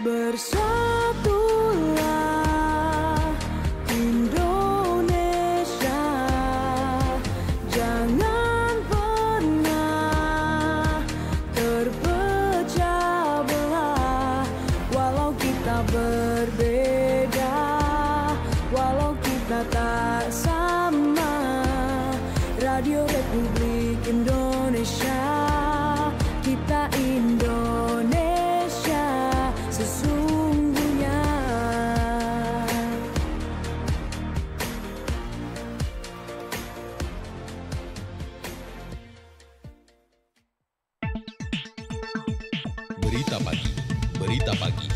Bersatulah Indonesia, jangan pernah terpecah belah. Walau kita berbeda, walau kita tak sama, Radio Republik Indonesia, kita Indonesia sesungguhnya. Berita pagi, berita pagi.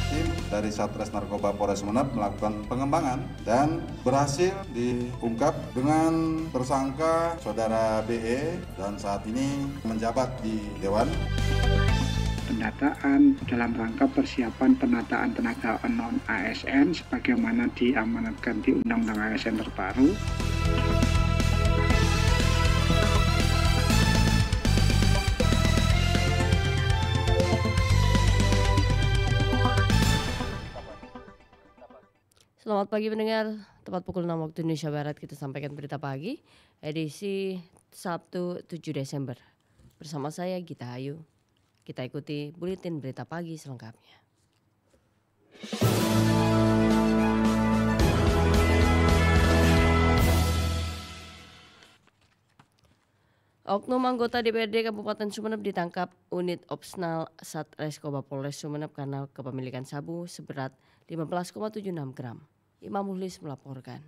Tim dari Satres Narkoba Polres Sumeneb melakukan pengembangan dan berhasil diungkap dengan tersangka saudara BE dan saat ini menjabat di Dewan. Pendataan dalam rangka persiapan penataan tenaga non-ASN sebagaimana diamanatkan di Undang-Undang ASN terbaru. Selamat pagi pendengar, tepat pukul 6 waktu Indonesia Barat kita sampaikan berita pagi edisi Sabtu 7 Desember. Bersama saya Gita Ayu, kita ikuti buletin berita pagi selengkapnya. Oknum anggota DPRD Kabupaten Sumeneb ditangkap unit Opsnal Satreskobab Polres Sumeneb karena kepemilikan sabu seberat 15,76 gram. Imam Muhlis melaporkan.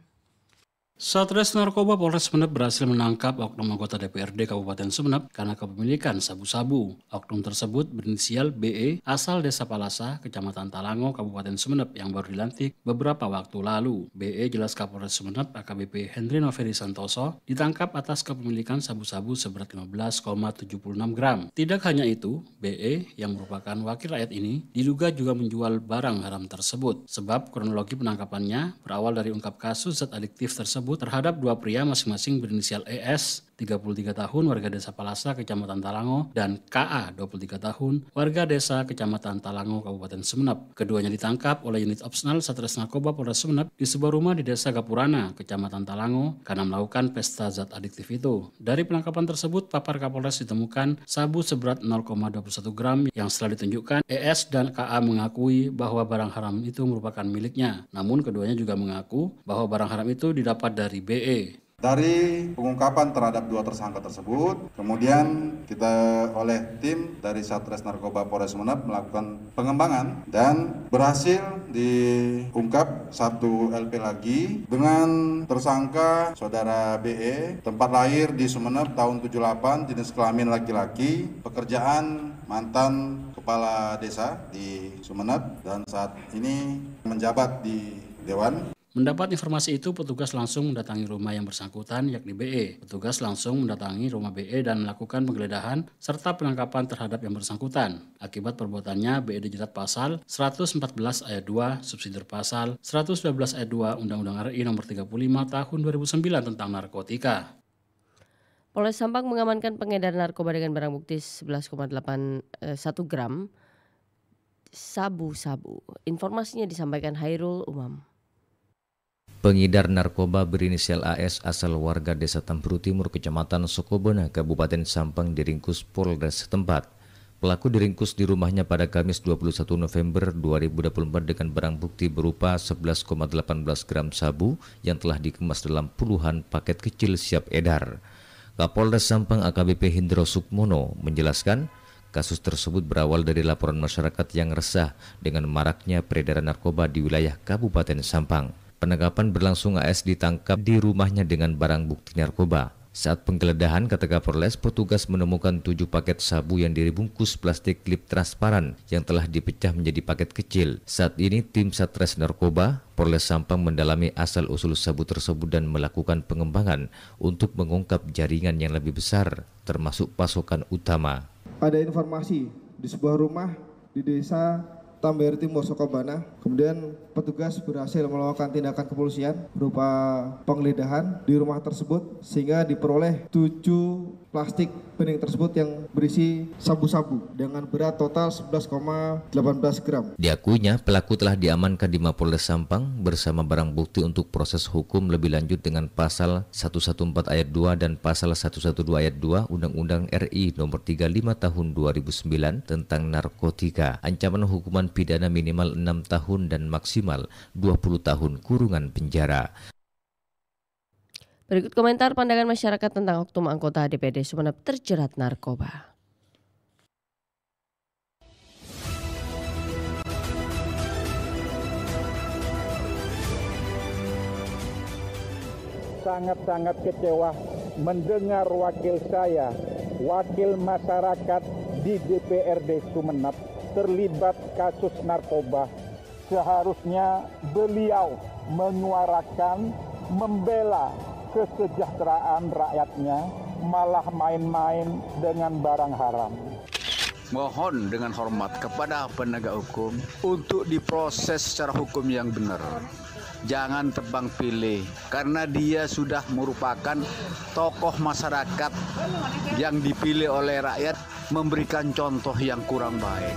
Satres Narkoba Polres Sumeneb berhasil menangkap oknum anggota DPRD Kabupaten Sumeneb karena kepemilikan sabu-sabu. Oknum tersebut berinisial BE asal Desa Palasa, Kecamatan Talango, Kabupaten Sumeneb yang baru dilantik beberapa waktu lalu. BE jelas Kapolres Sumeneb AKBP Henry Noveri Santoso ditangkap atas kepemilikan sabu-sabu seberat 15,76 gram. Tidak hanya itu, BE yang merupakan wakil rakyat ini diduga juga menjual barang haram tersebut. Sebab kronologi penangkapannya berawal dari ungkap kasus zat adiktif tersebut terhadap dua pria masing-masing berinisial ES 33 tahun warga Desa Palasa Kecamatan Talango dan KA 23 tahun warga Desa Kecamatan Talango Kabupaten Sumeneb. Keduanya ditangkap oleh unit Opsnal Satres Narkoba Polres Sumeneb di sebuah rumah di Desa Gapurana Kecamatan Talango karena melakukan pesta zat adiktif itu. Dari penangkapan tersebut papar Kapolres ditemukan sabu seberat 0,21 gram yang setelah ditunjukkan ES dan KA mengakui bahwa barang haram itu merupakan miliknya. Namun keduanya juga mengaku bahwa barang haram itu didapat dari BE. Dari pengungkapan terhadap dua tersangka tersebut, kemudian kita oleh tim dari Satres Narkoba Polres Sumeneb melakukan pengembangan dan berhasil diungkap satu LP lagi dengan tersangka saudara BE, tempat lahir di Sumeneb tahun 78, jenis kelamin laki-laki, pekerjaan mantan kepala desa di Sumeneb dan saat ini menjabat di Dewan. Mendapat informasi itu, petugas langsung mendatangi rumah yang bersangkutan yakni BE. Petugas langsung mendatangi rumah BE dan melakukan penggeledahan serta penangkapan terhadap yang bersangkutan. Akibat perbuatannya, BE dijerat pasal 114 ayat 2, subsidiar pasal 112 ayat 2 Undang-Undang RI nomor 35 tahun 2009 tentang narkotika. Polres Sampang mengamankan pengedar narkoba dengan barang bukti 11,81 gram sabu-sabu. Informasinya disampaikan Hairul Umam. Pengedar narkoba berinisial AS asal warga Desa Tamburu Timur, Kecamatan Sokobona, Kabupaten Sampang diringkus Polres setempat. Pelaku diringkus di rumahnya pada Kamis 21 November 2024 dengan barang bukti berupa 11,18 gram sabu yang telah dikemas dalam puluhan paket kecil siap edar. Kapolres Sampang AKBP Hindro Sukmono menjelaskan, kasus tersebut berawal dari laporan masyarakat yang resah dengan maraknya peredaran narkoba di wilayah Kabupaten Sampang. Penangkapan berlangsung, AS ditangkap di rumahnya dengan barang bukti narkoba. Saat penggeledahan, kata Kapolres, petugas menemukan 7 paket sabu yang dibungkus plastik klip transparan yang telah dipecah menjadi paket kecil. Saat ini tim Satres Narkoba Polres Sampang mendalami asal-usul sabu tersebut dan melakukan pengembangan untuk mengungkap jaringan yang lebih besar, termasuk pasokan utama. Ada informasi di sebuah rumah di Desa Tamberi Timur Sokobana, kemudian petugas berhasil melakukan tindakan kepolisian berupa penggeledahan di rumah tersebut sehingga diperoleh 7 plastik bening tersebut yang berisi sabu-sabu dengan berat total 11,18 gram. Diakuinya, pelaku telah diamankan di Mapolres Sampang bersama barang bukti untuk proses hukum lebih lanjut dengan pasal 114 ayat 2 dan pasal 112 ayat 2 Undang-Undang RI nomor 35 tahun 2009 tentang narkotika. Ancaman hukuman pidana minimal 6 tahun dan maksimal 20 tahun kurungan penjara. Berikut komentar pandangan masyarakat tentang oknum anggota DPD Sumeneb terjerat narkoba. Sangat-sangat kecewa mendengar wakil saya, wakil masyarakat di DPRD Sumeneb terlibat kasus narkoba. Seharusnya beliau menyuarakan, membela kesejahteraan rakyatnya, malah main-main dengan barang haram. Mohon dengan hormat kepada penegak hukum untuk diproses secara hukum yang benar. Jangan tebang pilih, karena dia sudah merupakan tokoh masyarakat yang dipilih oleh rakyat memberikan contoh yang kurang baik.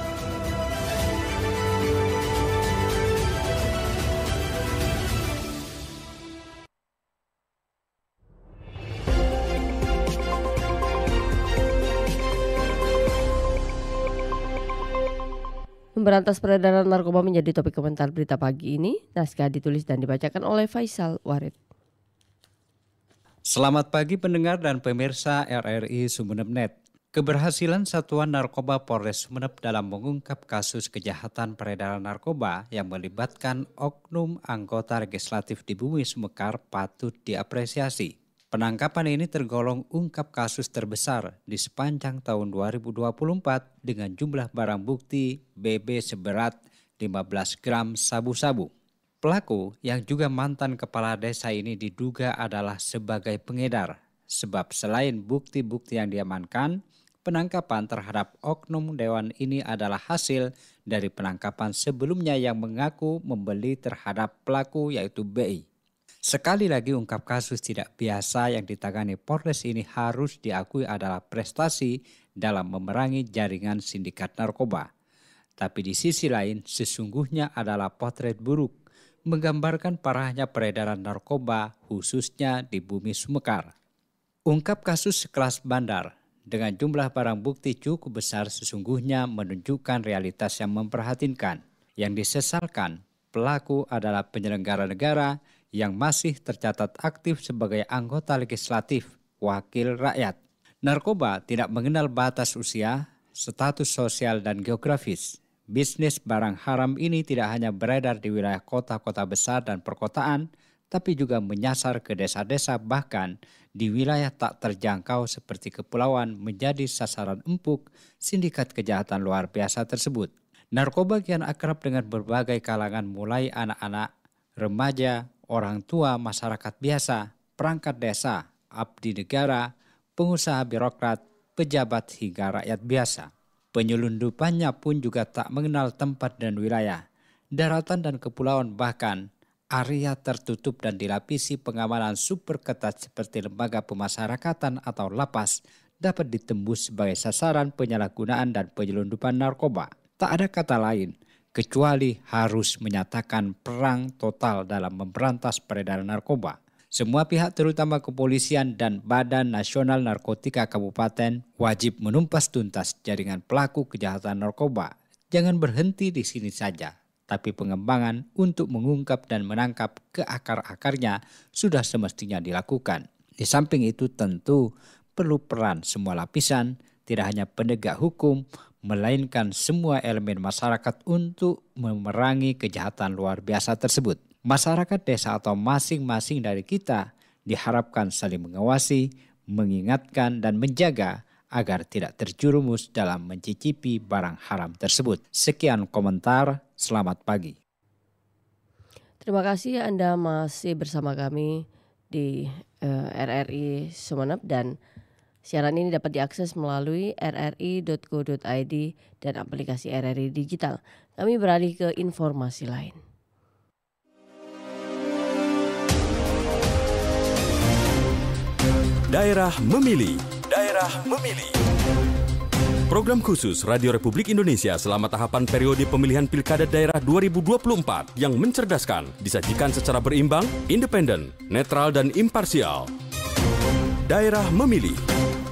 Memberantas peredaran narkoba menjadi topik komentar berita pagi ini. Naskah ditulis dan dibacakan oleh Faisal Warid. Selamat pagi pendengar dan pemirsa RRI Sumeneb.net. Keberhasilan Satuan Narkoba Polres Sumeneb dalam mengungkap kasus kejahatan peredaran narkoba yang melibatkan oknum anggota legislatif di Bumi Sumekar patut diapresiasi. Penangkapan ini tergolong ungkap kasus terbesar di sepanjang tahun 2024 dengan jumlah barang bukti BB seberat 15 gram sabu-sabu. Pelaku yang juga mantan kepala desa ini diduga adalah sebagai pengedar, sebab selain bukti-bukti yang diamankan, penangkapan terhadap oknum dewan ini adalah hasil dari penangkapan sebelumnya yang mengaku membeli terhadap pelaku yaitu BI. Sekali lagi ungkap kasus tidak biasa yang ditangani Polres ini harus diakui adalah prestasi dalam memerangi jaringan sindikat narkoba. Tapi di sisi lain sesungguhnya adalah potret buruk menggambarkan parahnya peredaran narkoba khususnya di Bumi Sumekar. Ungkap kasus sekelas Bandar dengan jumlah barang bukti cukup besar sesungguhnya menunjukkan realitas yang memprihatinkan. Yang disesalkan pelaku adalah penyelenggara negara yang masih tercatat aktif sebagai anggota legislatif, wakil rakyat. Narkoba tidak mengenal batas usia, status sosial dan geografis. Bisnis barang haram ini tidak hanya beredar di wilayah kota-kota besar dan perkotaan, tapi juga menyasar ke desa-desa bahkan di wilayah tak terjangkau seperti kepulauan menjadi sasaran empuk sindikat kejahatan luar biasa tersebut. Narkoba kian akrab dengan berbagai kalangan mulai anak-anak, remaja, orang tua, masyarakat biasa, perangkat desa, abdi negara, pengusaha birokrat, pejabat hingga rakyat biasa. Penyelundupannya pun juga tak mengenal tempat dan wilayah, daratan dan kepulauan bahkan area tertutup dan dilapisi pengamanan super ketat seperti lembaga pemasyarakatan atau lapas dapat ditembus sebagai sasaran penyalahgunaan dan penyelundupan narkoba. Tak ada kata lain kecuali harus menyatakan perang total dalam memberantas peredaran narkoba. Semua pihak terutama kepolisian dan Badan Nasional Narkotika Kabupaten wajib menumpas tuntas jaringan pelaku kejahatan narkoba. Jangan berhenti di sini saja, tapi pengembangan untuk mengungkap dan menangkap ke akar-akarnya sudah semestinya dilakukan. Di samping itu tentu perlu peran semua lapisan, tidak hanya penegak hukum, melainkan semua elemen masyarakat untuk memerangi kejahatan luar biasa tersebut. Masyarakat desa atau masing-masing dari kita diharapkan saling mengawasi, mengingatkan dan menjaga agar tidak terjerumus dalam mencicipi barang haram tersebut. Sekian komentar, selamat pagi. Terima kasih Anda masih bersama kami di RRI Sumeneb dan siaran ini dapat diakses melalui rri.co.id dan aplikasi RRI Digital. Kami beralih ke informasi lain. Daerah memilih Daerah Memilih. Program khusus Radio Republik Indonesia selama tahapan periode pemilihan Pilkada Daerah 2024 yang mencerdaskan, disajikan secara berimbang, independen, netral dan imparsial. Daerah Memilih.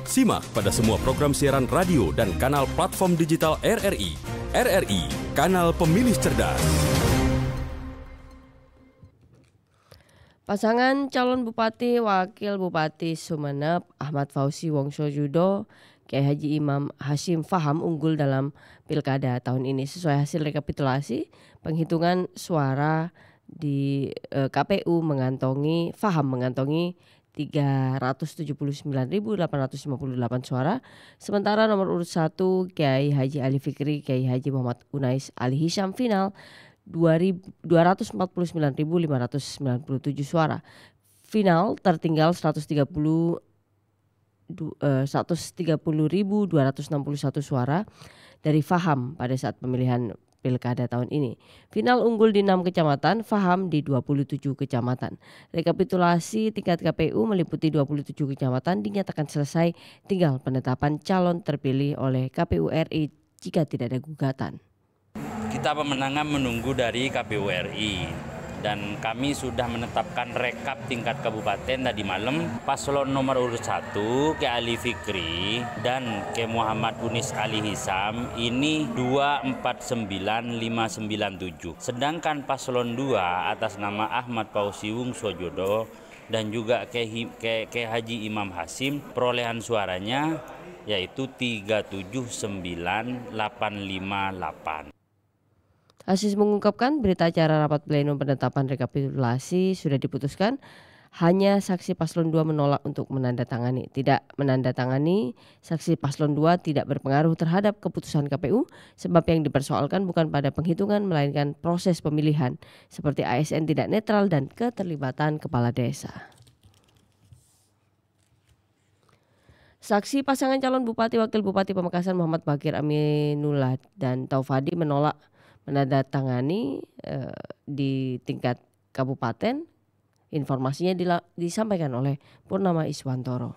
Simak pada semua program siaran radio dan kanal platform digital RRI. RRI, kanal pemilih cerdas. Pasangan calon Bupati Wakil Bupati Sumeneb Ahmad Fauzi Wongsojudo Kiai Haji Imam Hasyim Faham unggul dalam Pilkada tahun ini sesuai hasil rekapitulasi penghitungan suara di KPU mengantongi 379.858 suara. Sementara nomor urut 1 Kiai Haji Ali Fikri Kiai Haji Muhammad Unais Ali Hisham final 249.597 suara. Final tertinggal 130.261 suara dari Faham pada saat pemilihan Pilkada tahun ini. Final unggul di 6 kecamatan, Faham di 27 kecamatan. Rekapitulasi tingkat KPU meliputi 27 kecamatan dinyatakan selesai, tinggal penetapan calon terpilih oleh KPU RI jika tidak ada gugatan. Kita pemenangan menunggu dari KPU RI. Dan kami sudah menetapkan rekap tingkat kabupaten tadi malam. Paslon nomor urut 1 Kiai Ali Fikri dan Kiai Muhammad Unais Ali Hisham ini 249597. Sedangkan paslon 2 atas nama Ahmad Fauzi Wongsojudo dan juga Kiai Haji Imam Hasyim perolehan suaranya yaitu 379.858. Aziz mengungkapkan berita acara rapat pleno penetapan rekapitulasi sudah diputuskan, hanya saksi paslon 2 menolak untuk menandatangani. Tidak menandatangani, saksi paslon 2 tidak berpengaruh terhadap keputusan KPU sebab yang dipersoalkan bukan pada penghitungan melainkan proses pemilihan seperti ASN tidak netral dan keterlibatan kepala desa. Saksi pasangan calon Bupati Wakil Bupati Pamekasan Muhammad Bakir Aminullah dan Taufadi menolak menandatangani di tingkat kabupaten. Informasinya disampaikan oleh Purnama Iswantoro.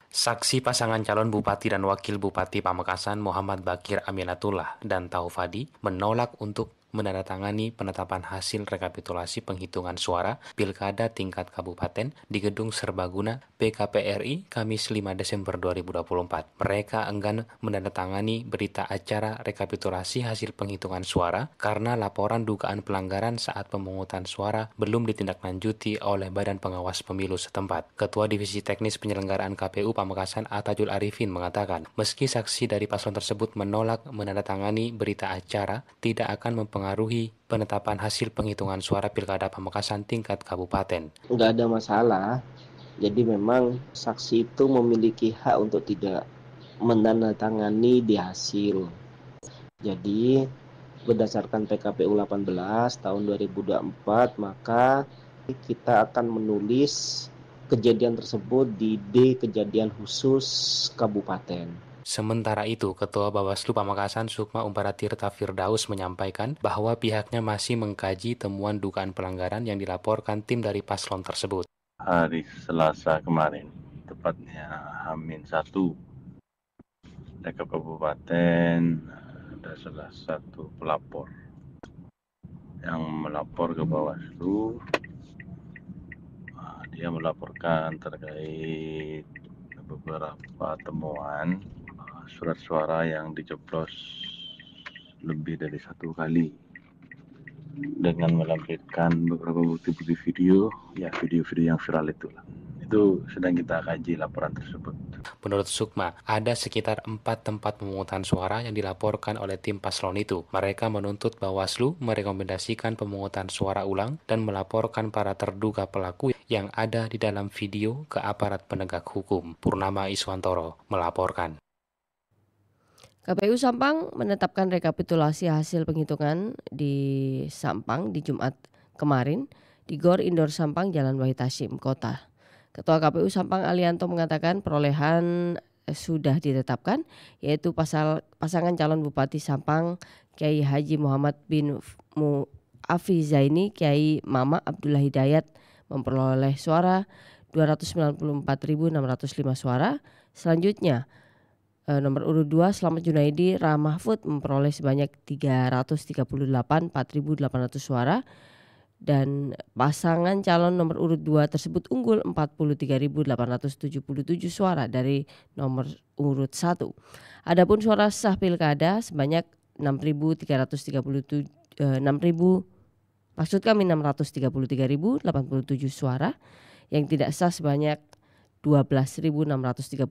Saksi pasangan calon Bupati dan Wakil Bupati Pamekasan Muhammad Bakir Aminatullah dan Taufadi menolak untuk menandatangani penetapan hasil rekapitulasi penghitungan suara Pilkada tingkat kabupaten di Gedung Serbaguna PKPRI Kamis 5 Desember 2024. Mereka enggan menandatangani berita acara rekapitulasi hasil penghitungan suara karena laporan dugaan pelanggaran saat pemungutan suara belum ditindaklanjuti oleh Badan Pengawas Pemilu setempat. Ketua Divisi Teknis Penyelenggaraan KPU Pamekasan Atajul Arifin mengatakan, meski saksi dari paslon tersebut menolak menandatangani berita acara, tidak akan mempengaruhi penetapan hasil penghitungan suara Pilkada Pamekasan tingkat kabupaten. Nggak ada masalah, jadi memang saksi itu memiliki hak untuk tidak menandatangani di hasil. Jadi berdasarkan PKPU 18 tahun 2024, maka kita akan menulis kejadian tersebut di D kejadian khusus kabupaten. Sementara itu, Ketua Bawaslu Pamekasan Sukma Umbaratirta Firdaus menyampaikan bahwa pihaknya masih mengkaji temuan dugaan pelanggaran yang dilaporkan tim dari paslon tersebut. Hari Selasa kemarin, tepatnya H-1, dekat kabupaten ada salah satu pelapor yang melapor ke Bawaslu. Dia melaporkan terkait beberapa temuan surat suara yang dicoblos lebih dari satu kali dengan melampirkan beberapa bukti-bukti video, ya video-video yang viral itulah. Itu sedang kita kaji laporan tersebut. Menurut Sukma, ada sekitar 4 tempat pemungutan suara yang dilaporkan oleh tim paslon itu. Mereka menuntut Bawaslu merekomendasikan pemungutan suara ulang dan melaporkan para terduga pelaku yang ada di dalam video ke aparat penegak hukum. Purnama Iswantoro melaporkan. KPU Sampang menetapkan rekapitulasi hasil penghitungan di Sampang di Jumat kemarin di Gor Indoor Sampang Jalan Wahid Hasyim Kota. Ketua KPU Sampang Alianto mengatakan perolehan sudah ditetapkan, yaitu pasangan calon Bupati Sampang Kiai Haji Muhammad bin Mu'afi Zaini Kiai Mama Abdullah Hidayat memperoleh suara 294.605 suara. Selanjutnya nomor urut 2 Slamet Junaidi Rahmahfud memperoleh sebanyak 338.4.800 suara. Dan pasangan calon nomor urut 2 tersebut unggul 43.877 suara dari nomor urut 1. Adapun suara sah pilkada sebanyak 633.087 suara, yang tidak sah sebanyak 12.635.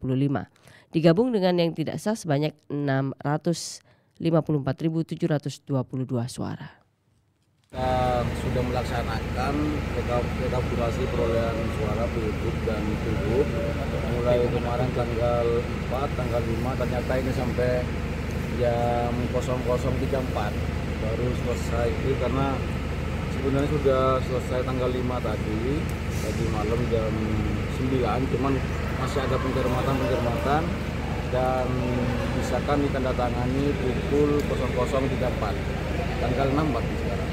Digabung dengan yang tidak sah sebanyak 654.722 suara. Kita sudah melaksanakan rekapitulasi perolehan suara pilgub dan pilgub mulai kemarin tanggal 4, tanggal 5, ternyata ini sampai jam 00.34 baru selesai itu, karena sebenarnya sudah selesai tanggal 5 tadi malam jam 9, cuman masih ada pencermatan dan misalkan ditandatangani pukul 00.34 tanggal 6 pagi sekarang.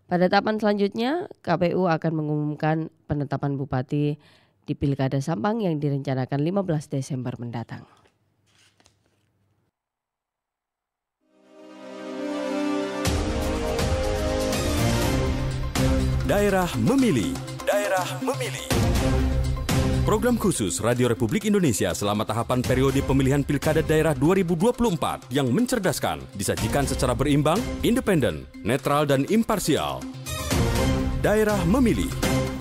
Pada tahapan selanjutnya, KPU akan mengumumkan penetapan bupati di Pilkada Sampang yang direncanakan 15 Desember mendatang. Daerah Memilih. Daerah Memilih. Program khusus Radio Republik Indonesia selama tahapan periode pemilihan Pilkada Daerah 2024 yang mencerdaskan, disajikan secara berimbang, independen, netral dan imparsial. Daerah Memilih.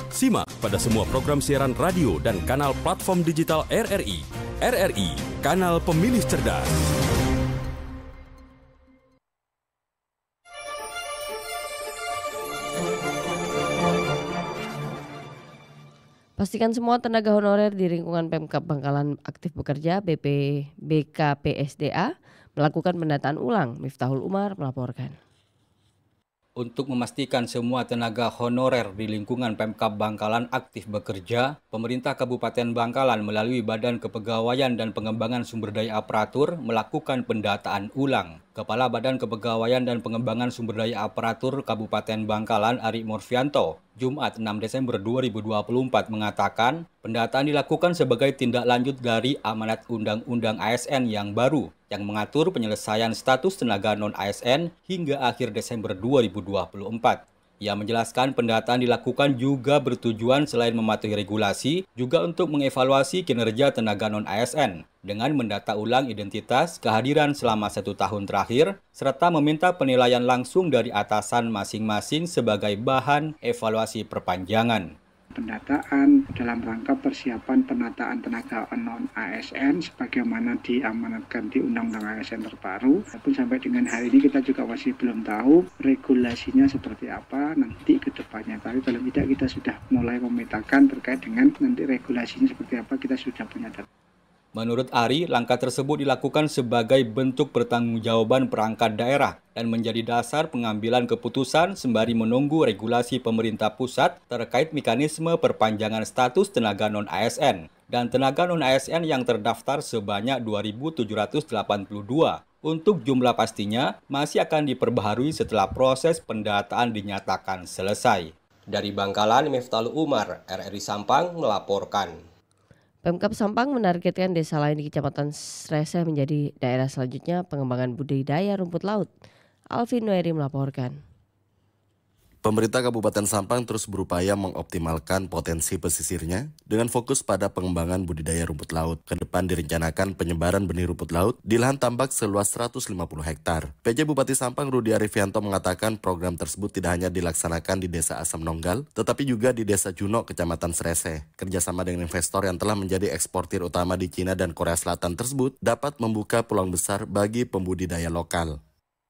Simak pada semua program siaran radio dan kanal platform digital RRI. RRI, kanal pemilih cerdas. Pastikan semua tenaga honorer di lingkungan Pemkab Bangkalan aktif bekerja. BKPSDA melakukan pendataan ulang. Miftahul Umar melaporkan. Untuk memastikan semua tenaga honorer di lingkungan Pemkab Bangkalan aktif bekerja, pemerintah Kabupaten Bangkalan melalui Badan Kepegawaian dan Pengembangan Sumber Daya Aparatur melakukan pendataan ulang. Kepala Badan Kepegawaian dan Pengembangan Sumber Daya Aparatur Kabupaten Bangkalan, Ari Morfianto, Jumat 6 Desember 2024 mengatakan, pendataan dilakukan sebagai tindak lanjut dari amanat Undang-Undang ASN yang baru, yang mengatur penyelesaian status tenaga non-ASN hingga akhir Desember 2024. Ia menjelaskan pendataan dilakukan juga bertujuan selain mematuhi regulasi, juga untuk mengevaluasi kinerja tenaga non-ASN dengan mendata ulang identitas, kehadiran selama 1 tahun terakhir, serta meminta penilaian langsung dari atasan masing-masing sebagai bahan evaluasi perpanjangan. Pendataan dalam rangka persiapan penataan tenaga non-ASN sebagaimana diamanatkan di Undang-Undang ASN terbaru. Tapi sampai dengan hari ini kita juga masih belum tahu regulasinya seperti apa nanti ke depannya. Tapi kalau tidak, kita sudah mulai memetakan terkait dengan nanti regulasinya seperti apa, kita sudah punya data. Menurut Ari, langkah tersebut dilakukan sebagai bentuk pertanggungjawaban perangkat daerah dan menjadi dasar pengambilan keputusan sembari menunggu regulasi pemerintah pusat terkait mekanisme perpanjangan status tenaga non-ASN dan tenaga non-ASN yang terdaftar sebanyak 2.782. Untuk jumlah pastinya masih akan diperbaharui setelah proses pendataan dinyatakan selesai. Dari Bangkalan, Miftahul Umar, RRI Sampang melaporkan. Pemkab Sampang menargetkan desa lain di Kecamatan Sreseh menjadi daerah selanjutnya pengembangan budidaya rumput laut. Alvin Nueri melaporkan. Pemerintah Kabupaten Sampang terus berupaya mengoptimalkan potensi pesisirnya dengan fokus pada pengembangan budidaya rumput laut. Kedepan direncanakan penyebaran benih rumput laut di lahan tambak seluas 150 hektar. PJ Bupati Sampang Rudi Arifianto mengatakan program tersebut tidak hanya dilaksanakan di Desa Asam Nonggal, tetapi juga di Desa Juno, Kecamatan Sreseh. Kerjasama dengan investor yang telah menjadi eksportir utama di Cina dan Korea Selatan tersebut dapat membuka peluang besar bagi pembudidaya lokal.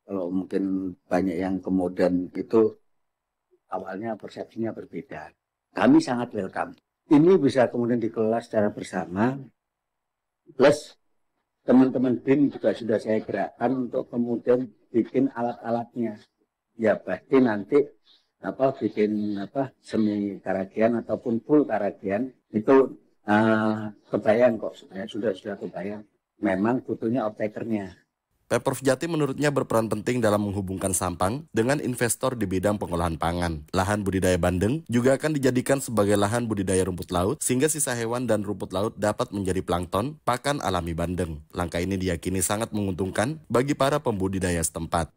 Kalau mungkin banyak yang kemudian itu awalnya persepsinya berbeda. Kami sangat welcome. Ini bisa kemudian dikelola secara bersama. Plus teman-teman BIM juga sudah saya gerakkan untuk kemudian bikin alat-alatnya. Ya pasti nanti bikin semi karagian ataupun full karagian itu kebayang kok, sudah kebayang. Memang butuhnya off-takernya. Pemprov Jatim menurutnya berperan penting dalam menghubungkan Sampang dengan investor di bidang pengolahan pangan. Lahan budidaya bandeng juga akan dijadikan sebagai lahan budidaya rumput laut sehingga sisa hewan dan rumput laut dapat menjadi plankton, pakan alami bandeng. Langkah ini diyakini sangat menguntungkan bagi para pembudidaya setempat.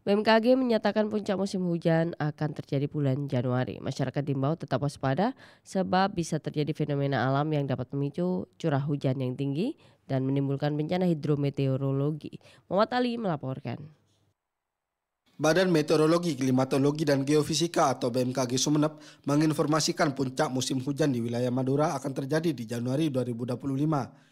BMKG menyatakan puncak musim hujan akan terjadi bulan Januari. Masyarakat diimbau tetap waspada sebab bisa terjadi fenomena alam yang dapat memicu curah hujan yang tinggi dan menimbulkan bencana hidrometeorologi. Muhammad Ali melaporkan. Badan Meteorologi, Klimatologi, dan Geofisika atau BMKG Sumeneb menginformasikan puncak musim hujan di wilayah Madura akan terjadi di Januari 2025.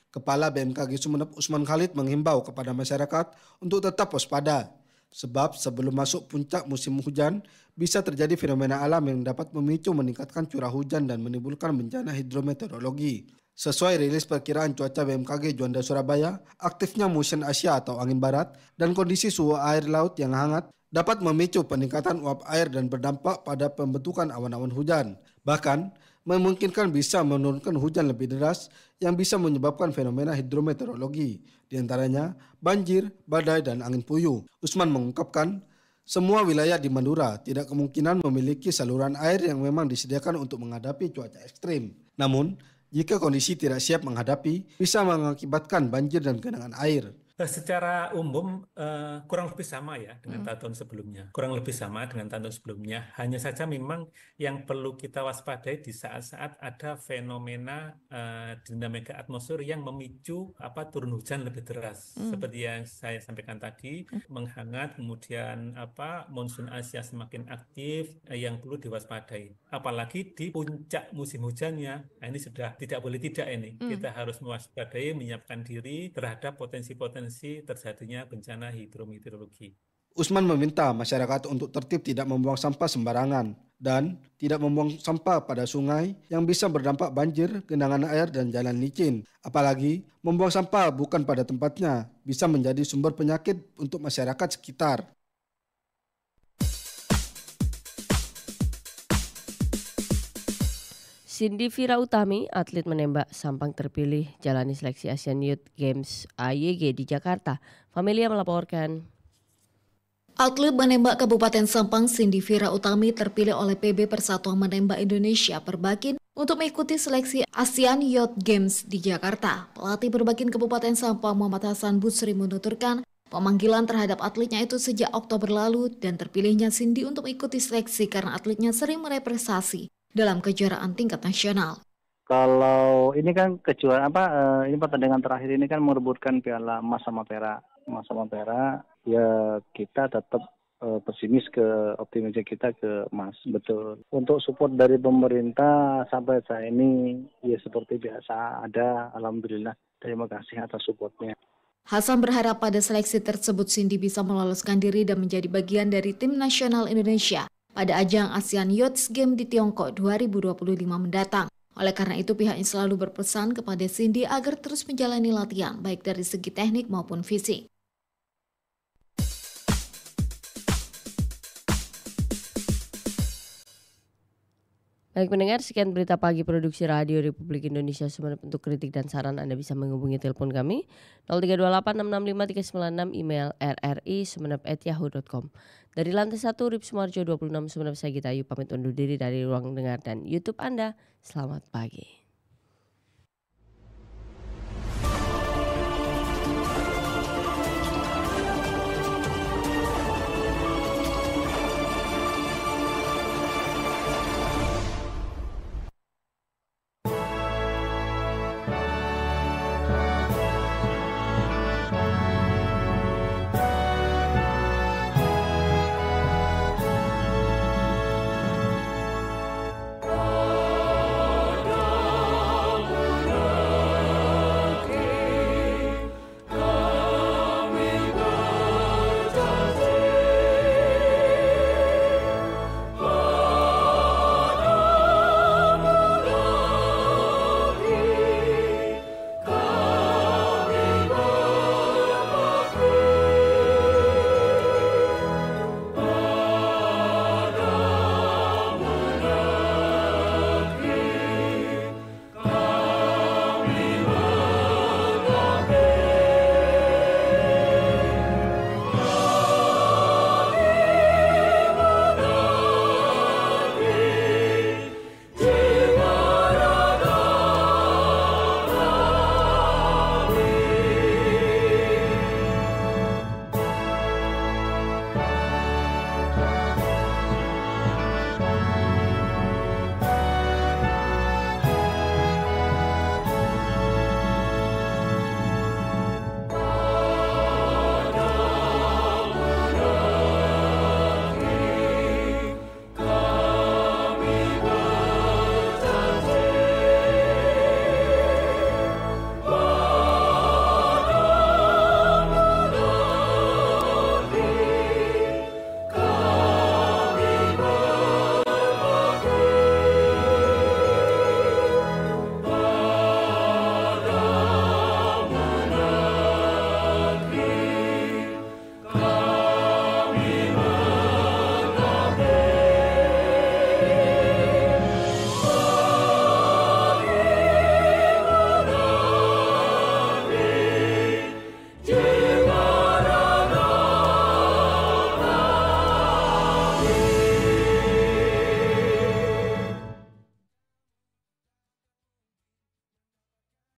Kepala BMKG Sumeneb Usman Khalid menghimbau kepada masyarakat untuk tetap waspada. Sebab sebelum masuk puncak musim hujan, bisa terjadi fenomena alam yang dapat memicu meningkatkan curah hujan dan menimbulkan bencana hidrometeorologi. Sesuai rilis perkiraan cuaca BMKG Juanda Surabaya, aktifnya musim Asia atau angin barat dan kondisi suhu air laut yang hangat dapat memicu peningkatan uap air dan berdampak pada pembentukan awan-awan hujan. Bahkan, memungkinkan bisa menurunkan hujan lebih deras yang bisa menyebabkan fenomena hidrometeorologi, diantaranya banjir, badai, dan angin puyuh. Usman mengungkapkan, semua wilayah di Madura tidak kemungkinan memiliki saluran air yang memang disediakan untuk menghadapi cuaca ekstrim. Namun, jika kondisi tidak siap menghadapi, bisa mengakibatkan banjir dan genangan air. Secara umum kurang lebih sama ya dengan tahun sebelumnya. Kurang lebih sama dengan tahun sebelumnya. Hanya saja memang yang perlu kita waspadai di saat-saat ada fenomena dinamika atmosfer yang memicu turun hujan lebih deras. Seperti yang saya sampaikan tadi, menghangat, kemudian monsun Asia semakin aktif yang perlu diwaspadai. Apalagi di puncak musim hujannya. Nah, ini sudah tidak boleh tidak ini. Kita harus mewaspadai, menyiapkan diri terhadap potensi-potensi terjadinya bencana hidrometeorologi. Usman meminta masyarakat untuk tertib tidak membuang sampah sembarangan dan tidak membuang sampah pada sungai yang bisa berdampak banjir, genangan air, dan jalan licin. Apalagi membuang sampah bukan pada tempatnya bisa menjadi sumber penyakit untuk masyarakat sekitar. Cindy Vira Utami, atlet menembak Sampang terpilih jalani seleksi Asian Youth Games AYG di Jakarta. Familia melaporkan. Atlet menembak Kabupaten Sampang Cindy Vira Utami terpilih oleh PB Persatuan Menembak Indonesia Perbakin untuk mengikuti seleksi Asian Youth Games di Jakarta. Pelatih Perbakin Kabupaten Sampang Muhammad Hasan Busri menuturkan pemanggilan terhadap atletnya itu sejak Oktober lalu dan terpilihnya Cindy untuk mengikuti seleksi karena atletnya sering meraih prestasi dalam kejuaraan tingkat nasional. Kalau ini kan kejuaraan ini pertandingan terakhir ini kan merebutkan piala emas sama perak. Emas sama perak, ya kita tetap pesimis ke optimisnya kita ke emas, betul. Untuk support dari pemerintah sampai saat ini ya seperti biasa ada, alhamdulillah. Terima kasih atas supportnya. Hasan berharap pada seleksi tersebut Cindy bisa meloloskan diri dan menjadi bagian dari tim nasional Indonesia pada ajang Asian Youth Games di Tiongkok 2025 mendatang. Oleh karena itu pihaknya selalu berpesan kepada Cindy agar terus menjalani latihan baik dari segi teknik maupun fisik. Baik pendengar, sekian berita pagi produksi Radio Republik Indonesia Sumeneb. Untuk kritik dan saran Anda bisa menghubungi telepon kami 0328 665 396, email rri@yahoo.com. Dari lantai 1 Rip Sumarjo 26 Sumeneb, saya Gita Ayu pamit undur diri dari ruang dengar dan YouTube Anda. Selamat pagi.